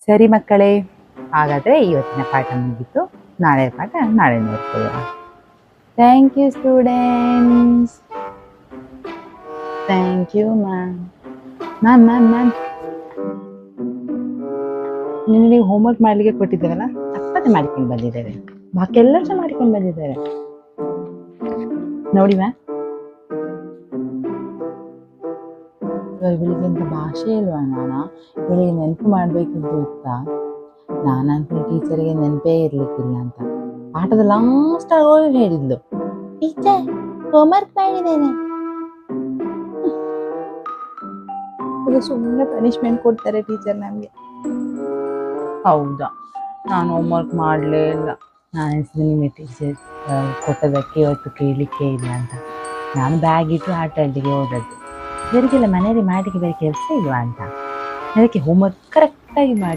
ಸರಿ ಮಕ್ಕಳೇ, ಹಾಗಾದರೆ ಇವತ್ತಿನ ಪಾಠ ಮುಗಿತು. ನಾಳೆ ಪಾಠ ನಾಳೆ ನೋಡ್ಕೊಳ್ಳೋಣ. Thank you students. Thank you ma'am. Ma'am ನಿಮಗೆ ಹೋಮ್ವರ್ಕ್ ಮಾಡಲಿಕ್ಕೆ ಕೊಟ್ಟಿದ್ದೇವಲ್ಲ, ತಪ್ಪದೆ ಮಾಡಿಕೊಂಡು ಬಂದಿದ್ದೇವೆ. ಬಾಕಿ ಎಲ್ಲರೂ ಸಹ ಮಾಡಿಕೊಂಡು ಬಂದಿದ್ದಾರೆ ನೋಡಿ ಮ್ಯಾಮ್. ಇವಾಗ ಬೆಳಿಗ್ಗೆ ಅಂತ ಭಾಷೆ ಇಲ್ವಾ ನಾನು ಬೆಳಿಗ್ಗೆ ನೆನಪು ಮಾಡಬೇಕಿದ್ದು ಇತ್ತಾ? ನಾನಂತೂ ಟೀಚರಿಗೆ ನೆನಪೇ ಇರಲಿಕ್ಕಿಲ್ಲ ಅಂತ ಪಾಠದ ಲಾಸ್ಟ್ ಆಗೋಗಿ ಹೇಳಿದ್ಲು, ಟೀಚರ್ ಹೋಮ್ವರ್ಕ್ ಮಾಡಿದ್ದೇನೆ. ಸುಮ್ಮನೆ ಪನಿಷ್ಮೆಂಟ್ ಕೊಡ್ತಾರೆ ಟೀಚರ್ ನಮಗೆ. ಹೌದಾ, ನಾನು ಹೋಮ್ವರ್ಕ್ ಮಾಡಲೇ ಇಲ್ಲ. ನಾನು ನಿಮಗೆ ಟೀಚರ್ ಕೊಟ್ಟದಕ್ಕೆ ಇವತ್ತು ಕೇಳಲಿಕ್ಕೆ ಇಲ್ಲ ಅಂತ ನಾನು ಬ್ಯಾಗ್ ಇಟ್ಟು ಆಟ ಆಡಲಿಕ್ಕೆ ಹೋದದ್ದು. ಇವರಿಗೆಲ್ಲ ಮನೆಯಲ್ಲಿ ಮಾಡಲಿಕ್ಕೆ ಬೇರೆ ಕೆಲಸ ಇಲ್ವಾ ಅಂತ ಅದಕ್ಕೆ ಹೋಮ್ವರ್ಕ್ ಕರೆಕ್ಟಾಗಿ ಮಾಡಿ